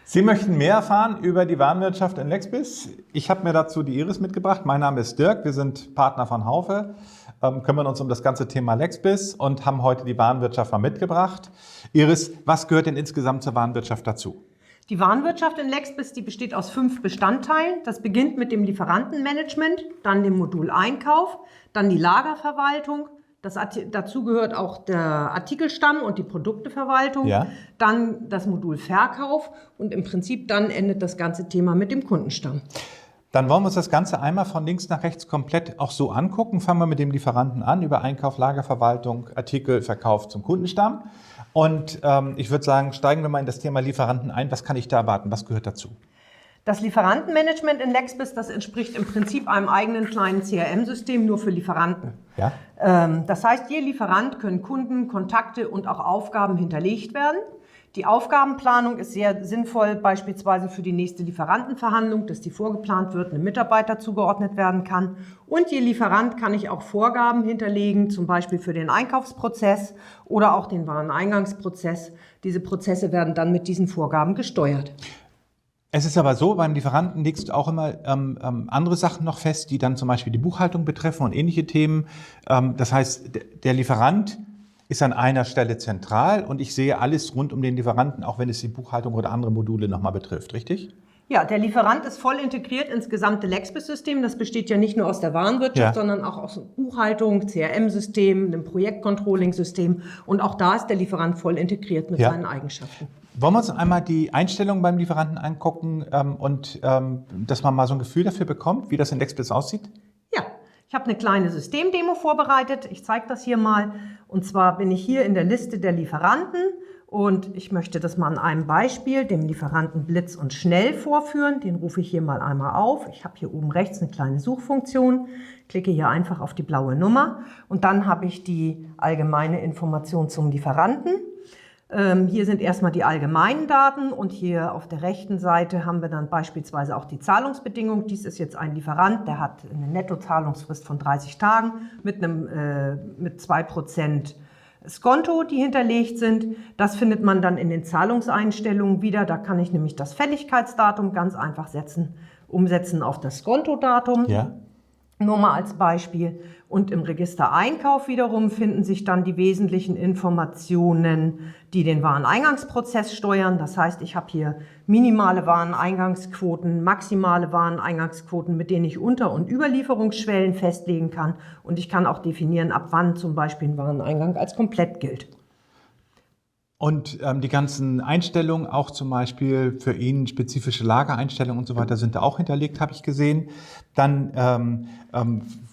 Sie möchten mehr erfahren über die Warenwirtschaft in Lexbis? Ich habe mir dazu die Iris mitgebracht. Mein Name ist Dirk, wir sind Partner von Haufe, kümmern uns um das ganze Thema Lexbis und haben heute die Warenwirtschaft mal mitgebracht. Iris, was gehört denn insgesamt zur Warenwirtschaft dazu? Die Warenwirtschaft in Lexbis, die besteht aus 5 Bestandteilen. Das beginnt mit dem Lieferantenmanagement, dann dem Modul Einkauf, dann die Lagerverwaltung. Dazu gehört auch der Artikelstamm und die Produkteverwaltung, Ja. Dann das Modul Verkauf und im Prinzip dann endet das ganze Thema mit dem Kundenstamm. Dann wollen wir uns das Ganze einmal von links nach rechts komplett auch so angucken. Fangen wir mit dem Lieferanten an, über Einkauf, Lagerverwaltung, Artikelverkauf zum Kundenstamm. Und ich würde sagen, steigen wir mal in das Thema Lieferanten ein. Was kann ich da erwarten? Was gehört dazu? Das Lieferantenmanagement in Lexbis, das entspricht im Prinzip einem eigenen kleinen CRM-System nur für Lieferanten. Ja. Das heißt, je Lieferant können Kunden, Kontakte und auch Aufgaben hinterlegt werden. Die Aufgabenplanung ist sehr sinnvoll, beispielsweise für die nächste Lieferantenverhandlung, dass die vorgeplant wird, einem Mitarbeiter zugeordnet werden kann. Und je Lieferant kann ich auch Vorgaben hinterlegen, zum Beispiel für den Einkaufsprozess oder auch den Wareneingangsprozess. Diese Prozesse werden dann mit diesen Vorgaben gesteuert. Es ist aber so, beim Lieferanten legst du auch immer andere Sachen noch fest, die dann zum Beispiel die Buchhaltung betreffen und ähnliche Themen. Das heißt, der Lieferant ist an einer Stelle zentral und ich sehe alles rund um den Lieferanten, auch wenn es die Buchhaltung oder andere Module nochmal betrifft, richtig? Ja, der Lieferant ist voll integriert ins gesamte Lexbis-System. Das besteht ja nicht nur aus der Warenwirtschaft, sondern auch aus Buchhaltung, CRM-System, einem Projektcontrolling-System. Und auch da ist der Lieferant voll integriert mit seinen Eigenschaften. Wollen wir uns einmal die Einstellungen beim Lieferanten angucken dass man mal so ein Gefühl dafür bekommt, wie das in Lexbis aussieht? Ja, ich habe eine kleine Systemdemo vorbereitet. Ich zeige das hier mal. Und zwar bin ich hier in der Liste der Lieferanten und ich möchte das mal an einem Beispiel, dem Lieferanten Blitz und Schnell vorführen. Den rufe ich hier mal einmal auf. Ich habe hier oben rechts eine kleine Suchfunktion, klicke hier einfach auf die blaue Nummer und dann habe ich die allgemeine Information zum Lieferanten. Hier sind erstmal die allgemeinen Daten und hier auf der rechten Seite haben wir dann beispielsweise auch die Zahlungsbedingungen. Dies ist jetzt ein Lieferant, der hat eine Nettozahlungsfrist von 30 Tagen mit 2% Skonto, die hinterlegt sind. Das findet man dann in den Zahlungseinstellungen wieder. Da kann ich nämlich das Fälligkeitsdatum ganz einfach umsetzen auf das Skontodatum. Ja. Nur mal als Beispiel. Und im Register Einkauf wiederum finden sich dann die wesentlichen Informationen, die den Wareneingangsprozess steuern. Das heißt, ich habe hier minimale Wareneingangsquoten, maximale Wareneingangsquoten, mit denen ich Unter- und Überlieferungsschwellen festlegen kann. Und ich kann auch definieren, ab wann zum Beispiel ein Wareneingang als komplett gilt. Und die ganzen Einstellungen, auch zum Beispiel für ihn spezifische Lagereinstellungen und so weiter, sind da auch hinterlegt, habe ich gesehen. Dann,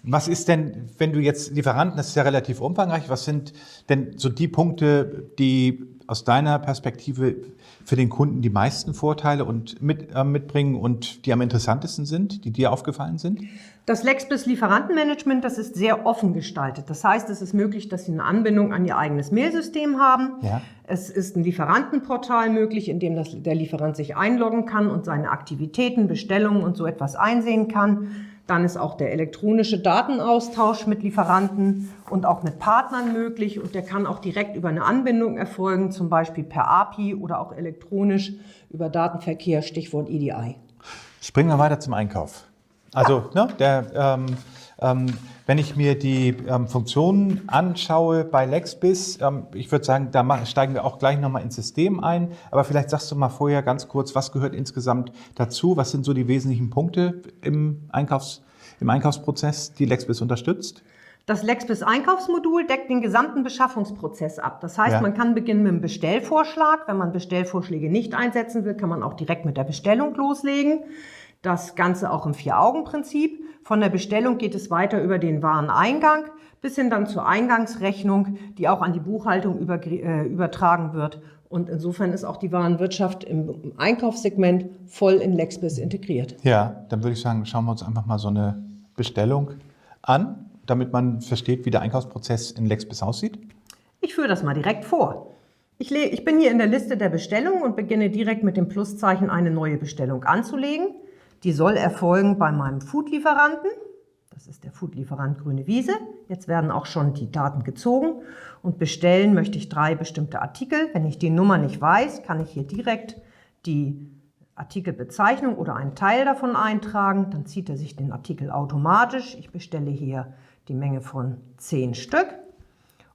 was ist denn, wenn du jetzt Lieferanten, das ist ja relativ umfangreich, was sind denn so die Punkte, die aus deiner Perspektive für den Kunden die meisten Vorteile mitbringen und die am interessantesten sind, die dir aufgefallen sind? Das Lexbis Lieferantenmanagement, das ist sehr offen gestaltet. Das heißt, es ist möglich, dass Sie eine Anbindung an Ihr eigenes Mailsystem haben. Ja. Es ist ein Lieferantenportal möglich, in dem der Lieferant sich einloggen kann und seine Aktivitäten, Bestellungen und so etwas einsehen kann. Dann ist auch der elektronische Datenaustausch mit Lieferanten und auch mit Partnern möglich. Und der kann auch direkt über eine Anbindung erfolgen, zum Beispiel per API oder auch elektronisch über Datenverkehr, Stichwort EDI. Springen wir weiter zum Einkauf. Also, wenn ich mir die Funktionen anschaue bei Lexbis, ich würde sagen, da steigen wir auch gleich nochmal ins System ein. Aber vielleicht sagst du mal vorher ganz kurz, was gehört insgesamt dazu? Was sind so die wesentlichen Punkte im Einkaufsprozess, die Lexbis unterstützt? Das Lexbis Einkaufsmodul deckt den gesamten Beschaffungsprozess ab. Das heißt, man kann beginnen mit einem Bestellvorschlag. Wenn man Bestellvorschläge nicht einsetzen will, kann man auch direkt mit der Bestellung loslegen. Das Ganze auch im 4-Augen-Prinzip. Von der Bestellung geht es weiter über den Wareneingang bis hin dann zur Eingangsrechnung, die auch an die Buchhaltung übertragen wird. Und insofern ist auch die Warenwirtschaft im Einkaufssegment voll in Lexbis integriert. Ja, dann würde ich sagen, schauen wir uns einfach mal so eine Bestellung an, damit man versteht, wie der Einkaufsprozess in Lexbis aussieht. Ich führe das mal direkt vor. Ich bin hier in der Liste der Bestellungen und beginne direkt mit dem Pluszeichen eine neue Bestellung anzulegen. Die soll erfolgen bei meinem Food-Lieferanten. Das ist der Food-Lieferant Grüne Wiese. Jetzt werden auch schon die Daten gezogen. Und bestellen möchte ich 3 bestimmte Artikel. Wenn ich die Nummer nicht weiß, kann ich hier direkt die Artikelbezeichnung oder einen Teil davon eintragen. Dann zieht er sich den Artikel automatisch. Ich bestelle hier die Menge von 10 Stück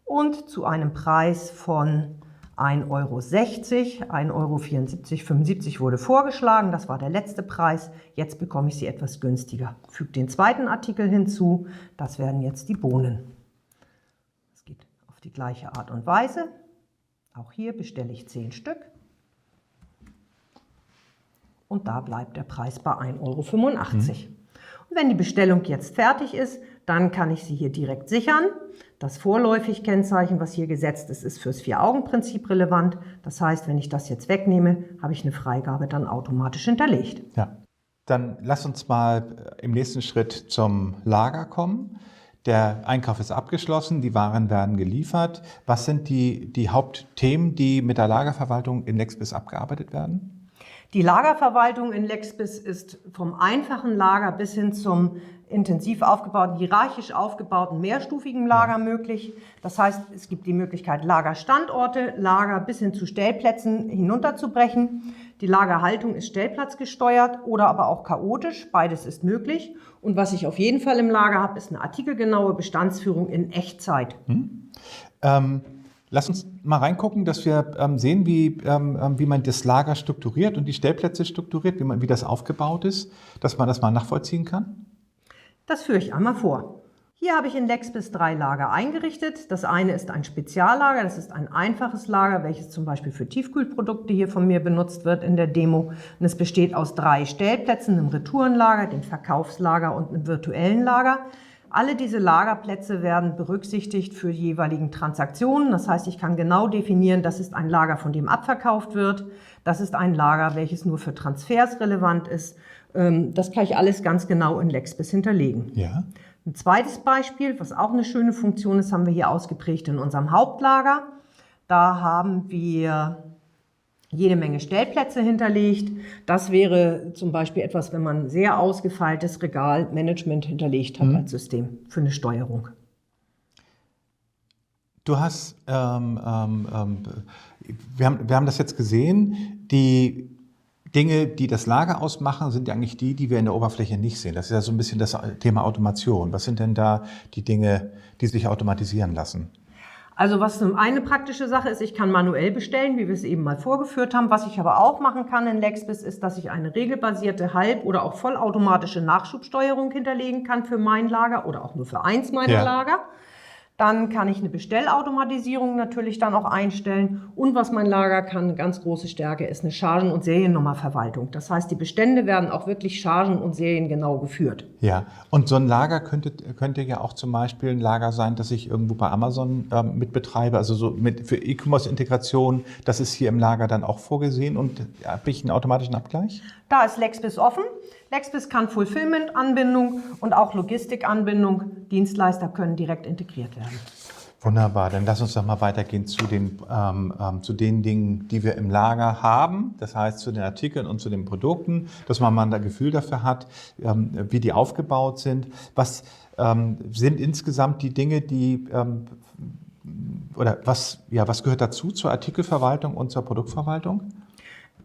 und zu einem Preis von 1,60 €, 1,74 € wurde vorgeschlagen, das war der letzte Preis. Jetzt bekomme ich sie etwas günstiger. Füge den zweiten Artikel hinzu, das werden jetzt die Bohnen. Das geht auf die gleiche Art und Weise. Auch hier bestelle ich 10 Stück. Und da bleibt der Preis bei 1,85 €. Und wenn die Bestellung jetzt fertig ist, dann kann ich sie hier direkt sichern. Das Vorläufig-Kennzeichen, was hier gesetzt ist, ist fürs 4-Augen-Prinzip relevant. Das heißt, wenn ich das jetzt wegnehme, habe ich eine Freigabe dann automatisch hinterlegt. Ja. Dann lass uns mal im nächsten Schritt zum Lager kommen. Der Einkauf ist abgeschlossen, die Waren werden geliefert. Was sind die Hauptthemen, die mit der Lagerverwaltung in Lexbis abgearbeitet werden? Die Lagerverwaltung in Lexbis ist vom einfachen Lager bis hin zum intensiv aufgebauten, hierarchisch aufgebauten, mehrstufigen Lager möglich. Das heißt, es gibt die Möglichkeit, Lagerstandorte, Lager bis hin zu Stellplätzen hinunterzubrechen. Die Lagerhaltung ist stellplatzgesteuert oder aber auch chaotisch. Beides ist möglich. Und was ich auf jeden Fall im Lager habe, ist eine artikelgenaue Bestandsführung in Echtzeit. Lass uns mal reingucken, dass wir sehen, wie man das Lager strukturiert und die Stellplätze strukturiert, wie das aufgebaut ist, dass man das mal nachvollziehen kann. Das führe ich einmal vor. Hier habe ich in Lexbis 3 Lager eingerichtet. Das eine ist ein Speziallager, das ist ein einfaches Lager, welches zum Beispiel für Tiefkühlprodukte hier von mir benutzt wird in der Demo. Und es besteht aus 3 Stellplätzen, einem Retourenlager, dem Verkaufslager und einem virtuellen Lager. Alle diese Lagerplätze werden berücksichtigt für die jeweiligen Transaktionen. Das heißt, ich kann genau definieren, das ist ein Lager, von dem abverkauft wird. Das ist ein Lager, welches nur für Transfers relevant ist. Das kann ich alles ganz genau in Lexbis hinterlegen. Ja. Ein zweites Beispiel, was auch eine schöne Funktion ist, haben wir hier ausgeprägt in unserem Hauptlager. Da haben wir jede Menge Stellplätze hinterlegt. Das wäre zum Beispiel etwas, wenn man ein sehr ausgefeiltes Regalmanagement hinterlegt hat als System für eine Steuerung. Du hast, wir haben das jetzt gesehen, die Dinge, die das Lager ausmachen, sind ja eigentlich die wir in der Oberfläche nicht sehen. Das ist ja so ein bisschen das Thema Automation. Was sind denn da die Dinge, die sich automatisieren lassen? Also was eine praktische Sache ist, ich kann manuell bestellen, wie wir es eben mal vorgeführt haben. Was ich aber auch machen kann in Lexbis ist, dass ich eine regelbasierte halb- oder auch vollautomatische Nachschubsteuerung hinterlegen kann für mein Lager oder auch nur für eins meiner Lager. Dann kann ich eine Bestellautomatisierung natürlich dann auch einstellen. Und was mein Lager kann, eine ganz große Stärke, ist eine Chargen- und Seriennummerverwaltung. Das heißt, die Bestände werden auch wirklich chargen- und seriengenau geführt. Ja, und so ein Lager könnte ja auch zum Beispiel ein Lager sein, das ich irgendwo bei Amazon mitbetreibe, also so für E-Commerce-Integration, das ist hier im Lager dann auch vorgesehen und habe ich einen automatischen Abgleich? Da ist Lexbis offen. Lexbis kann Fulfillment-Anbindung und auch Logistik-Anbindung, Dienstleister können direkt integriert werden. Wunderbar, dann lass uns doch mal weitergehen zu den Dingen, die wir im Lager haben, das heißt zu den Artikeln und zu den Produkten, dass man mal ein Gefühl dafür hat, wie die aufgebaut sind. Was sind insgesamt die Dinge, was gehört dazu zur Artikelverwaltung und zur Produktverwaltung?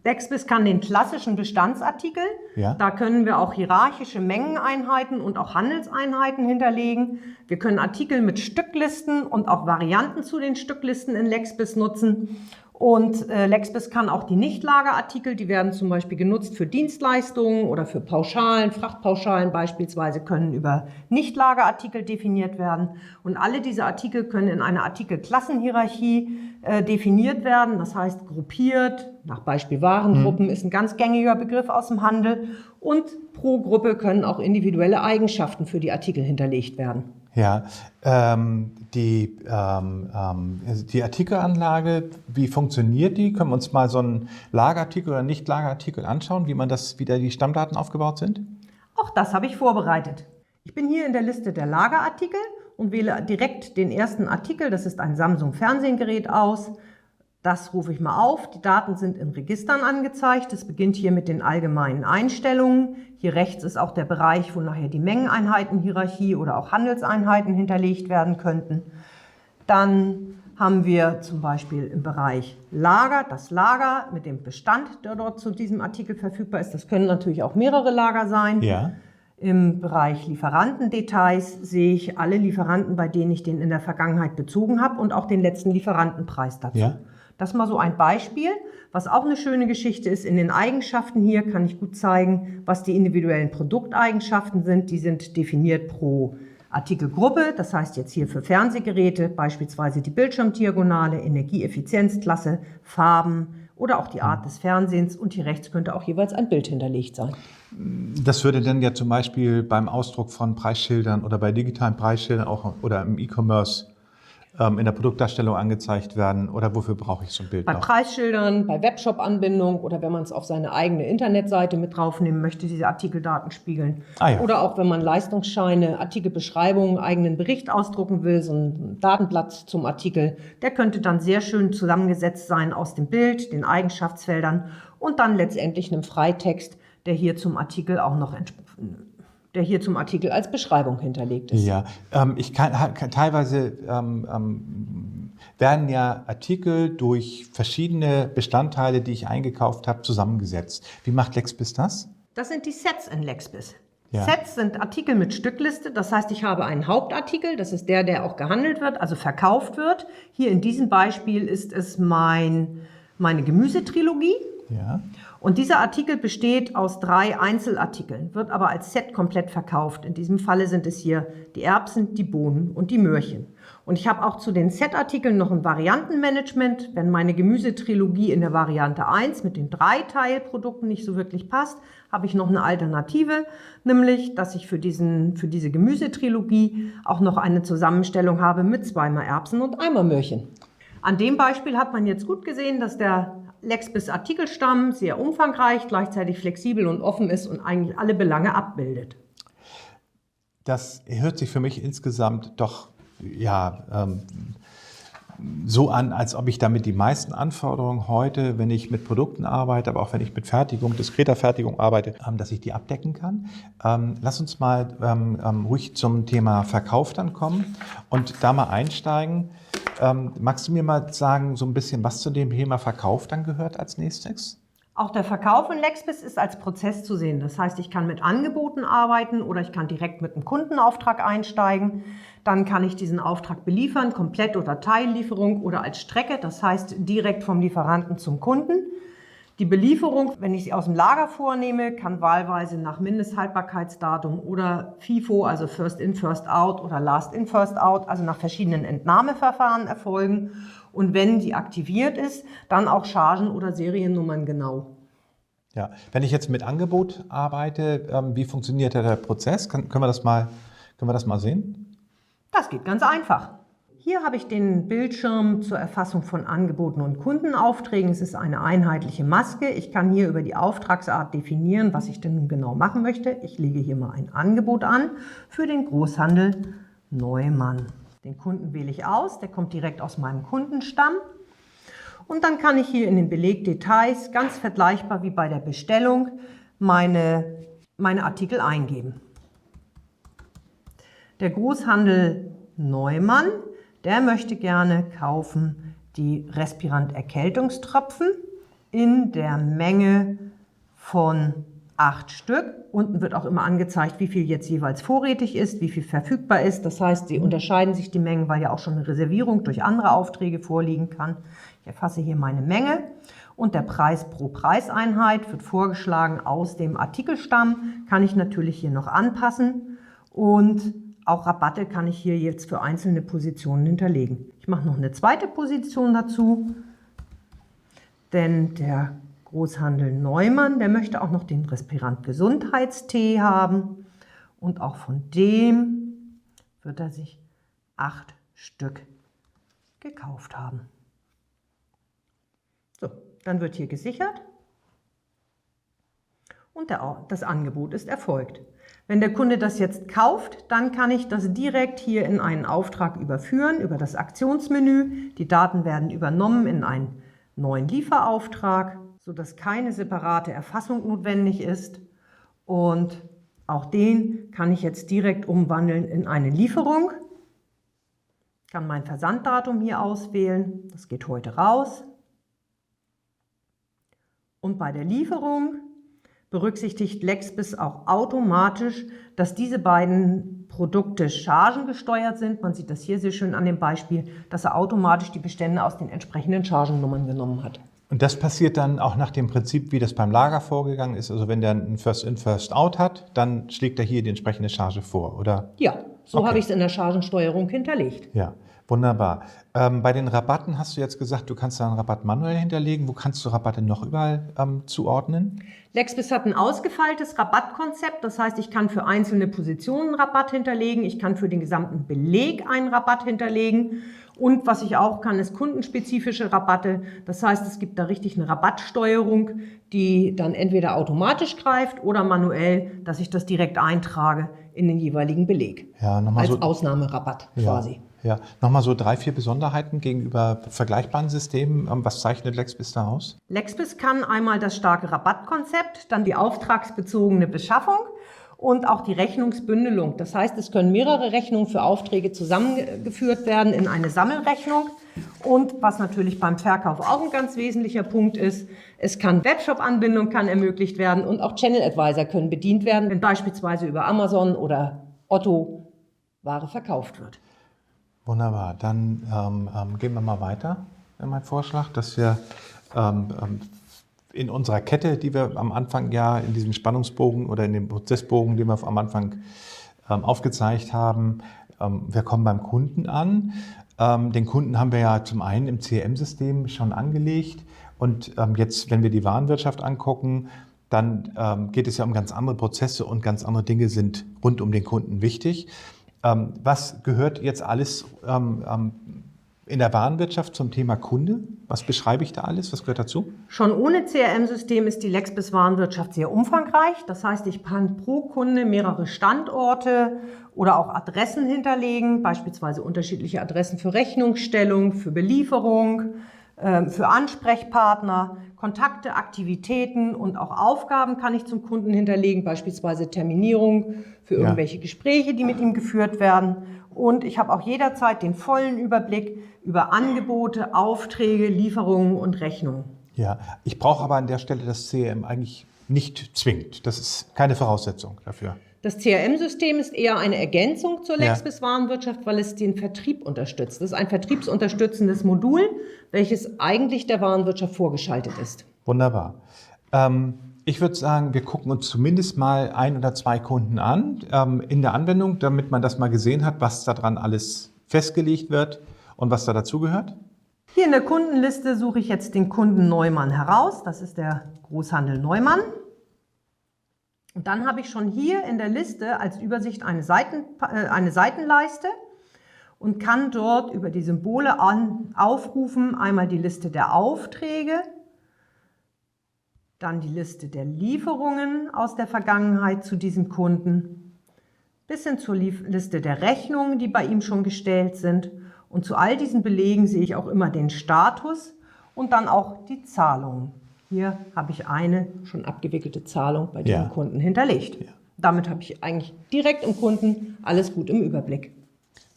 Lexbis kann den klassischen Bestandsartikel, da können wir auch hierarchische Mengeneinheiten und auch Handelseinheiten hinterlegen. Wir können Artikel mit Stücklisten und auch Varianten zu den Stücklisten in Lexbis nutzen. Und Lexbis kann auch die Nichtlagerartikel, die werden zum Beispiel genutzt für Dienstleistungen oder für Pauschalen, Frachtpauschalen beispielsweise können über Nichtlagerartikel definiert werden. Und alle diese Artikel können in einer Artikelklassenhierarchie definiert werden, das heißt gruppiert, nach Beispiel Warengruppen ist ein ganz gängiger Begriff aus dem Handel. Und pro Gruppe können auch individuelle Eigenschaften für die Artikel hinterlegt werden. Ja, die Artikelanlage, wie funktioniert die? Können wir uns mal so einen Lagerartikel oder Nicht-Lagerartikel anschauen, wie da die Stammdaten aufgebaut sind? Auch das habe ich vorbereitet. Ich bin hier in der Liste der Lagerartikel und wähle direkt den ersten Artikel. Das ist ein Samsung-Fernsehgerät aus. Das rufe ich mal auf. Die Daten sind in Registern angezeigt. Es beginnt hier mit den allgemeinen Einstellungen. Hier rechts ist auch der Bereich, wo nachher die Mengeneinheitenhierarchie oder auch Handelseinheiten hinterlegt werden könnten. Dann haben wir zum Beispiel im Bereich Lager, das Lager mit dem Bestand, der dort zu diesem Artikel verfügbar ist. Das können natürlich auch mehrere Lager sein. Ja. Im Bereich Lieferantendetails sehe ich alle Lieferanten, bei denen ich den in der Vergangenheit bezogen habe und auch den letzten Lieferantenpreis dazu. Ja. Das ist mal so ein Beispiel, was auch eine schöne Geschichte ist. In den Eigenschaften hier kann ich gut zeigen, was die individuellen Produkteigenschaften sind. Die sind definiert pro Artikelgruppe, das heißt jetzt hier für Fernsehgeräte beispielsweise die Bildschirmdiagonale, Energieeffizienzklasse, Farben oder auch die Art des Fernsehens und hier rechts könnte auch jeweils ein Bild hinterlegt sein. Das würde dann ja zum Beispiel beim Ausdruck von Preisschildern oder bei digitalen Preisschildern auch oder im E-Commerce in der Produktdarstellung angezeigt werden oder wofür brauche ich so ein Bild Bei noch? Preisschildern, bei Webshop-Anbindung oder wenn man es auf seine eigene Internetseite mit draufnehmen möchte, diese Artikeldaten spiegeln. Ja. Oder auch wenn man Leistungsscheine, Artikelbeschreibungen, eigenen Bericht ausdrucken will, so ein Datenblatt zum Artikel, der könnte dann sehr schön zusammengesetzt sein aus dem Bild, den Eigenschaftsfeldern und dann letztendlich einem Freitext, der hier zum Artikel auch noch der hier zum Artikel als Beschreibung hinterlegt ist. Ja, teilweise werden ja Artikel durch verschiedene Bestandteile, die ich eingekauft habe, zusammengesetzt. Wie macht Lexbis das? Das sind die Sets in Lexbis. Ja. Sets sind Artikel mit Stückliste, das heißt, ich habe einen Hauptartikel, das ist der auch gehandelt wird, also verkauft wird. Hier in diesem Beispiel ist es meine Gemüsetrilogie. Ja. Und dieser Artikel besteht aus 3 Einzelartikeln, wird aber als Set komplett verkauft. In diesem Falle sind es hier die Erbsen, die Bohnen und die Möhrchen. Und ich habe auch zu den Set-Artikeln noch ein Variantenmanagement. Wenn meine Gemüsetrilogie in der Variante 1 mit den 3 Teilprodukten nicht so wirklich passt, habe ich noch eine Alternative, nämlich, dass ich für diese Gemüsetrilogie auch noch eine Zusammenstellung habe mit 2-mal Erbsen und 1-mal Möhrchen. An dem Beispiel hat man jetzt gut gesehen, dass der Lexbis-Artikelstamm sehr umfangreich, gleichzeitig flexibel und offen ist und eigentlich alle Belange abbildet. Das hört sich für mich insgesamt doch so an, als ob ich damit die meisten Anforderungen heute, wenn ich mit Produkten arbeite, aber auch wenn ich mit diskreter Fertigung arbeite, dass ich die abdecken kann. Lass uns mal ruhig zum Thema Verkauf dann kommen und da mal einsteigen. Magst du mir mal sagen, so ein bisschen, was zu dem Thema Verkauf dann gehört als nächstes? Auch der Verkauf in Lexbis ist als Prozess zu sehen. Das heißt, ich kann mit Angeboten arbeiten oder ich kann direkt mit einem Kundenauftrag einsteigen. Dann kann ich diesen Auftrag beliefern, Komplett- oder Teillieferung oder als Strecke, das heißt direkt vom Lieferanten zum Kunden. Die Belieferung, wenn ich sie aus dem Lager vornehme, kann wahlweise nach Mindesthaltbarkeitsdatum oder FIFO, also First in, First out oder Last in, First out, also nach verschiedenen Entnahmeverfahren erfolgen. Und wenn sie aktiviert ist, dann auch Chargen oder Seriennummern genau. Ja, wenn ich jetzt mit Angebot arbeite, wie funktioniert der Prozess? Können wir das mal sehen? Das geht ganz einfach. Hier habe ich den Bildschirm zur Erfassung von Angeboten und Kundenaufträgen. Es ist eine einheitliche Maske. Ich kann hier über die Auftragsart definieren, was ich denn nun genau machen möchte. Ich lege hier mal ein Angebot an für den Großhandel Neumann. Den Kunden wähle ich aus, der kommt direkt aus meinem Kundenstamm. Und dann kann ich hier in den Belegdetails, ganz vergleichbar wie bei der Bestellung, meine Artikel eingeben. Der Großhandel Neumann, der möchte gerne kaufen die Respirant-Erkältungstropfen in der Menge von 8 Stück. Unten wird auch immer angezeigt, wie viel jetzt jeweils vorrätig ist, wie viel verfügbar ist. Das heißt, sie unterscheiden sich die Mengen, weil ja auch schon eine Reservierung durch andere Aufträge vorliegen kann. Ich erfasse hier meine Menge und der Preis pro Preiseinheit wird vorgeschlagen aus dem Artikelstamm. Kann ich natürlich hier noch anpassen und auch Rabatte kann ich hier jetzt für einzelne Positionen hinterlegen. Ich mache noch eine zweite Position dazu, denn der Großhandel Neumann, der möchte auch noch den Respirant Gesundheitstee haben und auch von dem wird er sich 8 Stück gekauft haben. So, dann wird hier gesichert und das Angebot ist erfolgt. Wenn der Kunde das jetzt kauft, dann kann ich das direkt hier in einen Auftrag überführen, über das Aktionsmenü. Die Daten werden übernommen in einen neuen Lieferauftrag, sodass keine separate Erfassung notwendig ist. Und auch den kann ich jetzt direkt umwandeln in eine Lieferung. Ich kann mein Versanddatum hier auswählen. Das geht heute raus. Und bei der Lieferung berücksichtigt Lexbis auch automatisch, dass diese beiden Produkte chargengesteuert sind. Man sieht das hier sehr schön an dem Beispiel, dass er automatisch die Bestände aus den entsprechenden Chargennummern genommen hat. Und das passiert dann auch nach dem Prinzip, wie das beim Lager vorgegangen ist. Also wenn der ein First-in, First-out hat, dann schlägt er hier die entsprechende Charge vor, oder? Ja, so habe ich es in der Chargensteuerung hinterlegt. Ja, wunderbar. Bei den Rabatten hast du jetzt gesagt, du kannst da einen Rabatt manuell hinterlegen. Wo kannst du Rabatte noch überall zuordnen? Lexbis hat ein ausgefeiltes Rabattkonzept. Das heißt, ich kann für einzelne Positionen Rabatt hinterlegen. Ich kann für den gesamten Beleg einen Rabatt hinterlegen. Und was ich auch kann, ist kundenspezifische Rabatte. Das heißt, es gibt da richtig eine Rabattsteuerung, die dann entweder automatisch greift oder manuell, dass ich das direkt eintrage in den jeweiligen Beleg. Ja, nochmal als so, Ausnahmerabatt quasi. Ja, nochmal so 3, 4 Besonderheiten gegenüber vergleichbaren Systemen. Was zeichnet Lexbis da aus? Lexbis kann einmal das starke Rabattkonzept, dann die auftragsbezogene Beschaffung und auch die Rechnungsbündelung. Das heißt, es können mehrere Rechnungen für Aufträge zusammengeführt werden in eine Sammelrechnung. Und was natürlich beim Verkauf auch ein ganz wesentlicher Punkt ist, es kann Webshop-Anbindung kann ermöglicht werden und auch Channel Advisor können bedient werden, wenn beispielsweise über Amazon oder Otto Ware verkauft wird. Wunderbar, dann gehen wir mal weiter in meinen Vorschlag, dass wir in unserer Kette, die wir am Anfang ja in diesem Spannungsbogen oder in dem Prozessbogen, den wir am Anfang aufgezeigt haben, wir kommen beim Kunden an. Den Kunden haben wir ja zum einen im CRM-System schon angelegt und jetzt, wenn wir die Warenwirtschaft angucken, dann geht es ja um ganz andere Prozesse und ganz andere Dinge sind rund um den Kunden wichtig. Was gehört jetzt alles in der Warenwirtschaft zum Thema Kunde? Was beschreibe ich da alles? Was gehört dazu? Schon ohne CRM-System ist die Lexbis Warenwirtschaft sehr umfangreich. Das heißt, ich kann pro Kunde mehrere Standorte oder auch Adressen hinterlegen, beispielsweise unterschiedliche Adressen für Rechnungsstellung, für Belieferung, für Ansprechpartner, Kontakte, Aktivitäten und auch Aufgaben kann ich zum Kunden hinterlegen, beispielsweise Terminierung für irgendwelche Gespräche, die mit ihm geführt werden. Und ich habe auch jederzeit den vollen Überblick über Angebote, Aufträge, Lieferungen und Rechnungen. Ja, ich brauche aber an der Stelle das CRM eigentlich nicht zwingend. Das ist keine Voraussetzung dafür. Das CRM-System ist eher eine Ergänzung zur Lexbis Warenwirtschaft, weil es den Vertrieb unterstützt. Das ist ein vertriebsunterstützendes Modul, welches eigentlich der Warenwirtschaft vorgeschaltet ist. Wunderbar. Ich würde sagen, wir gucken uns zumindest mal 1 oder 2 Kunden an in der Anwendung, damit man das mal gesehen hat, was daran alles festgelegt wird und was da dazugehört. Hier in der Kundenliste suche ich jetzt den Kunden Neumann heraus. Das ist der Großhandel Neumann. Und dann habe ich schon hier in der Liste als Übersicht eine Seitenleiste und kann dort über die Symbole aufrufen, einmal die Liste der Aufträge, dann die Liste der Lieferungen aus der Vergangenheit zu diesem Kunden, bis hin zur Liste der Rechnungen, die bei ihm schon gestellt sind. Und zu all diesen Belegen sehe ich auch immer den Status und dann auch die Zahlungen. Hier habe ich eine schon abgewickelte Zahlung bei diesem Kunden hinterlegt. Ja. Damit habe ich eigentlich direkt im Kunden alles gut im Überblick.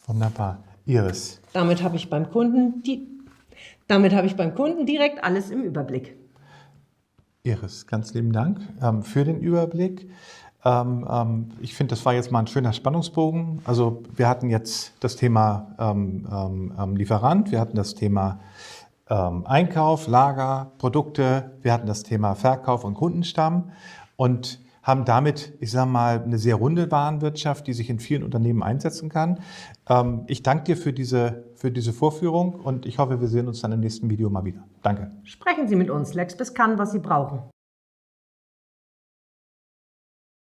Wunderbar. Iris. Damit habe ich beim Kunden direkt alles im Überblick. Iris, ganz lieben Dank für den Überblick. Ich finde, das war jetzt mal ein schöner Spannungsbogen. Also wir hatten jetzt das Thema Lieferant, wir hatten das Thema Einkauf, Lager, Produkte, wir hatten das Thema Verkauf und Kundenstamm und haben damit, ich sage mal, eine sehr runde Warenwirtschaft, die sich in vielen Unternehmen einsetzen kann. Ich danke dir für diese Vorführung und ich hoffe, wir sehen uns dann im nächsten Video mal wieder. Danke. Sprechen Sie mit uns. Lexbis kann, was Sie brauchen.